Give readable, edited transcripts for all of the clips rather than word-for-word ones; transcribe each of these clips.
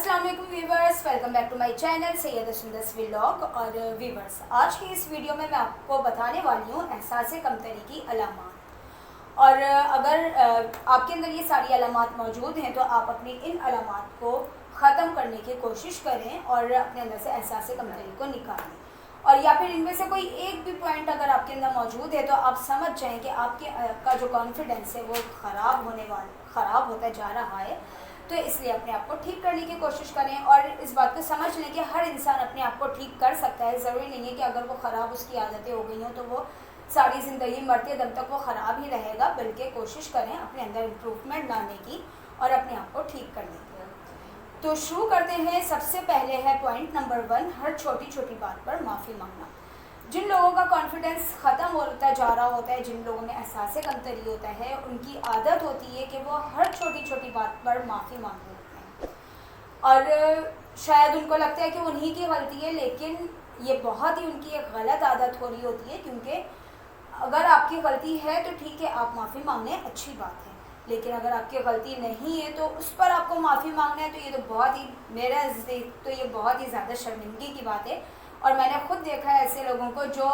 अस्सलाम वालेकुम viewers, welcome back to my channel Syed Sundas vlog. और व्यूवर्स, आज की इस वीडियो में मैं आपको बताने वाली हूँ एहसास कमतरी की अलामात। और अगर आपके अंदर ये सारी अलामात मौजूद हैं तो आप अपनी इन अलामात को ख़त्म करने की कोशिश करें और अपने अंदर से एहसास कमतरी को निकालें। और या फिर इनमें से कोई एक भी पॉइंट अगर आपके अंदर मौजूद है तो आप समझ जाएं कि आपका जो कॉन्फिडेंस है वो ख़राब होता जा रहा है। तो इसलिए अपने आप को ठीक करने की कोशिश करें और इस बात को समझ लें कि हर इंसान अपने आप को ठीक कर सकता है। ज़रूरी नहीं है कि अगर वो ख़राब उसकी आदतें हो गई हों तो वो सारी ज़िंदगी मरते दम तक वो ख़राब ही रहेगा, बल्कि कोशिश करें अपने अंदर इम्प्रूवमेंट लाने की और अपने आप को ठीक करने की। तो शुरू करते हैं। सबसे पहले है पॉइंट नंबर 1, हर छोटी छोटी बात पर माफ़ी मांगना। जिन लोगों का कॉन्फिडेंस ख़त्म होता जा रहा होता है, जिन लोगों में एहसास कमतरी होता है, उनकी आदत होती है कि वो हर छोटी छोटी बात पर माफ़ी मांगने लगते हैं। और शायद उनको लगता है कि उन्हीं की गलती है, लेकिन ये बहुत ही उनकी एक गलत आदत हो रही होती है। क्योंकि अगर आपकी गलती है तो ठीक है, आप माफ़ी मांगने अच्छी बात है, लेकिन अगर आपकी गलती नहीं है तो उस पर आपको माफ़ी मांगना है तो ये तो बहुत ही, मेरा तो ये बहुत ही ज़्यादा शर्मिंदगी की बात है। और मैंने खुद देखा है ऐसे लोगों को जो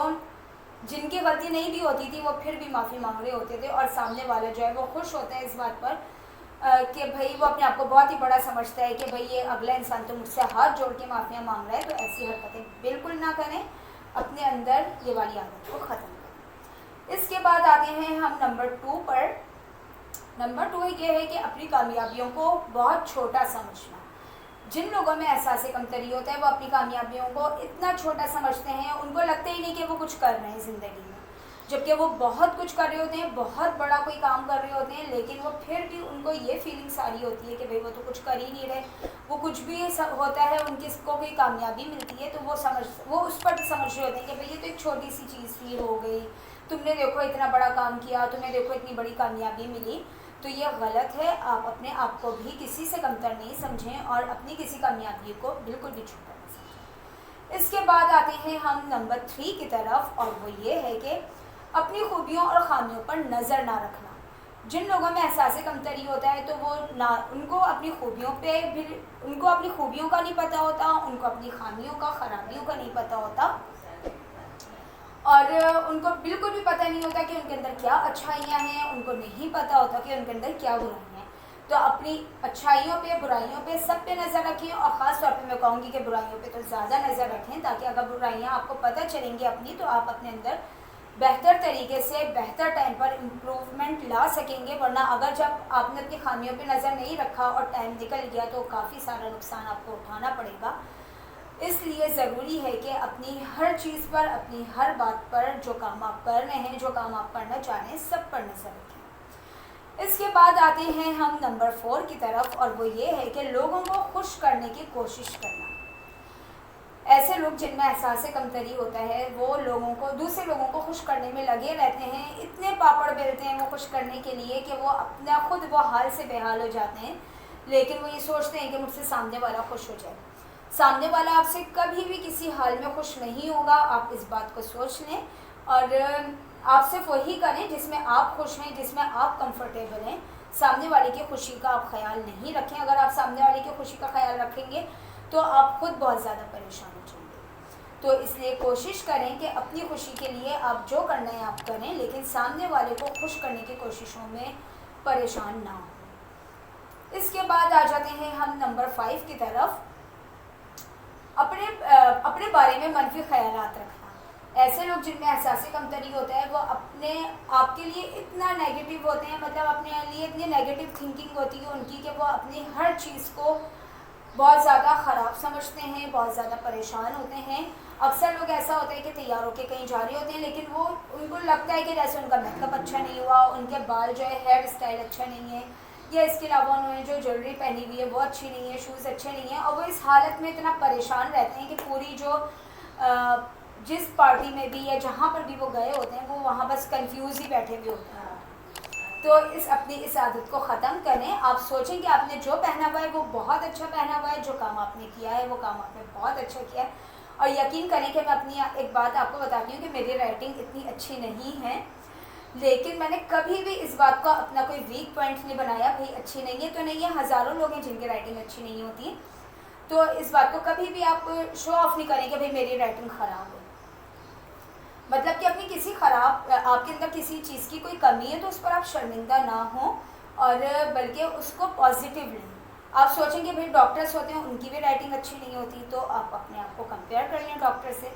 जिनकी गलती नहीं भी होती थी वो फिर भी माफ़ी मांग रहे होते थे, और सामने वाला जो है वो खुश होता है इस बात पर कि भाई वो अपने आप को बहुत ही बड़ा समझता है कि भाई ये अगला इंसान तो मुझसे हाथ जोड़ के माफ़ियाँ मांग रहा है। तो ऐसी हरकतें बिल्कुल ना करें, अपने अंदर ये वाली आदत को ख़त्म करें। इसके बाद आते हैं हम नंबर 2 पर। नंबर 2 ये है कि अपनी कामयाबियों को बहुत छोटा समझना। जिन लोगों में एहसास कमतरी होता है वो अपनी कामयाबियों को इतना छोटा समझते हैं, उनको लगता ही नहीं कि वो कुछ कर रहे हैं ज़िंदगी में, जबकि वो बहुत कुछ कर रहे होते हैं, बहुत बड़ा कोई काम कर रहे होते हैं, लेकिन वो फिर भी उनको ये फीलिंग्स आ रही होती है कि भाई वो तो कुछ कर ही नहीं रहे। वो कुछ भी होता है, उनकी को कोई कामयाबी मिलती है तो वो उस पर समझ रहे होते हैं कि भाई ये तो एक छोटी सी चीज़ थी, हो गई, तुमने देखो इतना बड़ा काम किया, तुम्हें देखो इतनी बड़ी कामयाबी मिली। तो ये गलत है। आप अपने आप को भी किसी से कमतर नहीं समझें और अपनी किसी कामयाबी को बिल्कुल भी छोटा नहीं समझें। इसके बाद आते हैं हम नंबर 3 की तरफ, और वो ये है कि अपनी खूबियों और ख़ामियों पर नज़र ना रखना। जिन लोगों में एहसास कमतरी होता है तो वो उनको अपनी खूबियों का नहीं पता होता, उनको अपनी खामियों का, ख़राबियों का नहीं पता होता, और उनको बिल्कुल भी पता नहीं होता कि उनके अंदर क्या अच्छाइयाँ हैं, उनको नहीं पता होता कि उनके अंदर क्या बुराइयाँ हैं। तो अपनी अच्छाइयों पे, बुराइयों पे, सब पे नज़र रखें, और ख़ास तौर पे मैं कहूँगी कि बुराइयों पे तो ज़्यादा नज़र रखें, ताकि अगर बुराइयाँ आपको पता चलेंगी अपनी तो आप अपने अंदर बेहतर तरीके से बेहतर टाइम पर इम्प्रूवमेंट ला सकेंगे। वरना अगर जब आपने अपनी खामियों पे नज़र नहीं रखा और टाइम निकल गया तो काफ़ी सारा नुकसान आपको उठाना पड़ेगा। इसलिए ज़रूरी है कि अपनी हर चीज़ पर, अपनी हर बात पर, जो काम आप कर रहे हैं, जो काम आप करना चाह रहे हैं, सब पर नज़र रखें। इसके बाद आते हैं हम नंबर 4 की तरफ, और वो ये है कि लोगों को खुश करने की कोशिश करना। ऐसे लोग जिनमें एहसास कमतरी होता है वो दूसरे लोगों को खुश करने में लगे रहते हैं, इतने पापड़ बेलते हैं वो खुश करने के लिए कि वो अपना खुद वो हाल से बेहाल हो जाते हैं, लेकिन वो ये सोचते हैं कि मुझसे सामने वाला खुश हो जाए। सामने वाला आपसे कभी भी किसी हाल में खुश नहीं होगा, आप इस बात को सोच लें, और आप सिर्फ वही करें जिसमें आप खुश हैं, जिसमें आप कंफर्टेबल हैं। सामने वाले की खुशी का आप ख्याल नहीं रखें। अगर आप सामने वाले की खुशी का ख्याल रखेंगे तो आप खुद बहुत ज़्यादा परेशान हो जाएंगे। तो इसलिए कोशिश करें कि अपनी खुशी के लिए आप जो करना है आप करें, लेकिन सामने वाले को खुश करने की कोशिशों में परेशान ना हो। इसके बाद आ जाते हैं हम नंबर 5 की तरफ, अपने बारे में मनफी ख्यालात रखना। ऐसे लोग जिनमें एहसास कमतरी होता है वो अपने आपके लिए इतना नेगेटिव होते हैं, मतलब अपने लिए इतनी नेगेटिव थिंकिंग होती है उनकी कि वो अपनी हर चीज़ को बहुत ज़्यादा ख़राब समझते हैं, बहुत ज़्यादा परेशान होते हैं। अक्सर लोग ऐसा होता है कि तैयार होकर कहीं जा रहे होते हैं, लेकिन उनको लगता है कि जैसे उनका मेकअप अच्छा नहीं हुआ, उनके बाल जो है हेयर स्टाइल अच्छा नहीं है, या इसके अलावा उन्होंने जो ज्वेलरी पहनी हुई है वो अच्छी नहीं है, शूज़ अच्छे नहीं हैं, और वो इस हालत में इतना परेशान रहते हैं कि पूरी जिस पार्टी में भी या जहाँ पर भी वो गए होते हैं वो वहाँ बस कंफ्यूज ही बैठे हुए होते हैं। तो अपनी इस आदत को ख़त्म करें। आप सोचें कि आपने जो पहना हुआ है वो बहुत अच्छा पहना हुआ है, जो काम आपने किया है वो काम आपने बहुत अच्छा किया है। और यकीन करें कि मैं अपनी एक बात आपको बताती हूँ कि मेरी राइटिंग इतनी अच्छी नहीं है, लेकिन मैंने कभी भी इस बात को अपना कोई वीक पॉइंट नहीं बनाया। भाई अच्छी नहीं है तो नहीं है, हज़ारों लोग हैं जिनकी राइटिंग अच्छी नहीं होती। تو اس بات کو کبھی بھی آپ شو آف نہیں کریں کہ بھائی میری رائٹنگ خراب ہے. مطلب کہ اپنی کسی خراب آپ کے اندر کسی چیز کی کوئی کمی ہے تو اس پر آپ شرمندہ نہ ہوں اور بلکہ اس کو پازیٹیو لیں. آپ سوچیں کہ بھائی ڈاکٹرس ہوتے ہیں ان کی بھی رائٹنگ اچھی نہیں ہوتی تو آپ اپنے آپ کو کمپیئر کر لیں ڈاکٹر سے.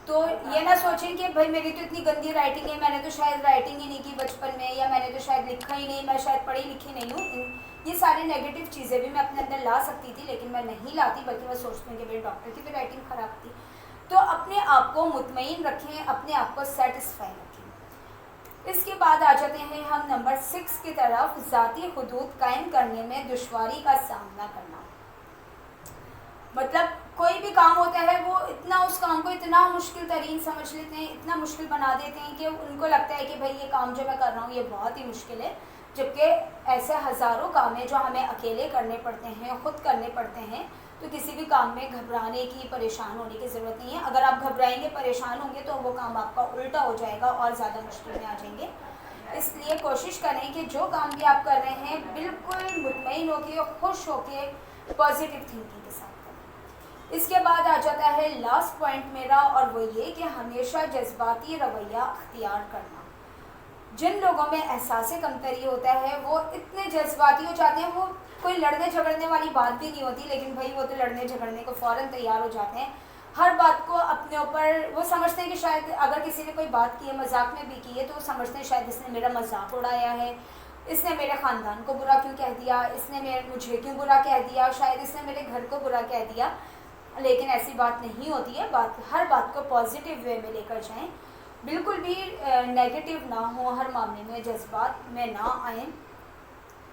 تو یہ نہ سوچیں کہ بھائی میری تو اتنی گندی رائٹنگ ہے, میں نے تو شاید رائٹنگ ہی نہیں کی بچپن میں, یا میں نے تو شاید لکھا ہی نہیں, میں شاید پڑھی لکھی نہیں ہوں. یہ ساری نیگیٹو چیزیں بھی میں اپنے اندر لا سکتی تھی لیکن میں نہیں لاتی, بلکہ میں سوچتی ہوں کہ میرے ڈاکٹر کی بھی رائٹنگ خراب تھی. تو اپنے آپ کو مطمئن رکھیں, اپنے آپ کو سیٹسفائی رکھیں. اس کے بعد آ جاتے ہیں ہم نمبر 6 کی طرف, ذاتی حدود قائم کرنے میں دشواری کا سامنا کرنا. مطلب کوئی بھی کام ہوتا ہے وہ اتنا اس کام کو اتنا مشکل ترین سمجھ لیتے ہیں, اتنا مشکل بنا دیتے ہیں کہ ان کو لگتا ہے کہ بھائی یہ کام جو میں کر رہا ہوں یہ بہت ہی مشکل ہے, جبکہ ایسے ہزاروں کام ہیں جو ہمیں اکیلے کرنے پڑتے ہیں, خود کرنے پڑتے ہیں. تو کسی بھی کام میں گھبرانے کی, پریشان ہونے کی ضرورت نہیں ہے. اگر آپ گھبرائیں گے, پریشان ہوں گے تو وہ کام آپ کا الٹا ہو جائے گا اور زیادہ مشکل میں آ جائیں گے. اس لیے کوشش کریں کہ جو کام بھی آپ کر رہے ہیں بالکل مطمئن ہو کے, خوش ہو کے, پازیٹیو تھنکنگ کے ساتھ کریں. اس کے بعد آ جاتا ہے لاسٹ پوائنٹ میرا, اور وہ یہ کہ ہمیشہ جذباتی رویہ اختیار کرنا. جن لوگوں میں احساس کمتری ہوتا ہے وہ اتنے جذباتی ہو جاتے ہیں, وہ کوئی لڑنے جھگڑنے والی بات بھی نہیں ہوتی لیکن بھائی وہ تو لڑنے جھگڑنے کو فوراً تیار ہو جاتے ہیں. ہر بات کو اپنے اوپر وہ سمجھتے ہیں کہ شاید اگر کسی نے کوئی بات کی ہے, مذاق میں بھی کی ہے, تو وہ سمجھتے ہیں شاید اس نے میرا مذاق اڑایا ہے, اس نے میرے خاندان کو برا کیوں کہہ دیا, اس نے مجھے کیوں برا کہہ دیا, شاید اس نے میرے گھر کو برا کہہ دیا. لیکن ایسی بات نہیں ہوتی ہے. ہر بات کو پازیٹیو وے میں لے کر جائیں, بالکل بھی نیگیٹو نہ ہوں, ہر معاملے میں جذبات میں نہ آئیں,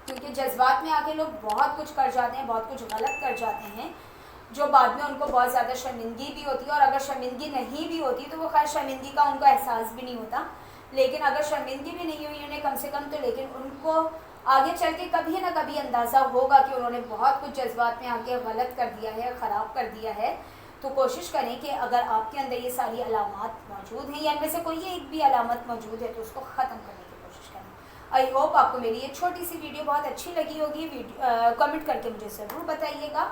کیونکہ جذبات میں آ کے لوگ بہت کچھ کر جاتے ہیں, بہت کچھ غلط کر جاتے ہیں, جو بعد میں ان کو بہت زیادہ شرمندگی بھی ہوتی ہے. اور اگر شرمندگی نہیں بھی ہوتی تو وہ خیر شرمندگی کا ان کو احساس بھی نہیں ہوتا, لیکن اگر شرمندگی بھی نہیں ہوئی انہیں کم سے کم, تو لیکن ان کو آگے چل کے کبھی نہ کبھی اندازہ ہوگا کہ انہوں نے بہت کچھ جذبات میں آ کے غلط کر دیا ہے, خراب کر دیا ہے. تو کوشش کریں کہ اگر آپ کے اندر یہ ساری علامات موجود ہیں یا ان میں سے کوئی ایک بھی علامت موجود ہے تو اس کو ختم کرنے کی کوشش کریں. آئی ہوپ آپ کو میری یہ چھوٹی سی ویڈیو بہت اچھی لگی ہوگی. کمنٹ کر کے مجھے ضرور بتائیے گا.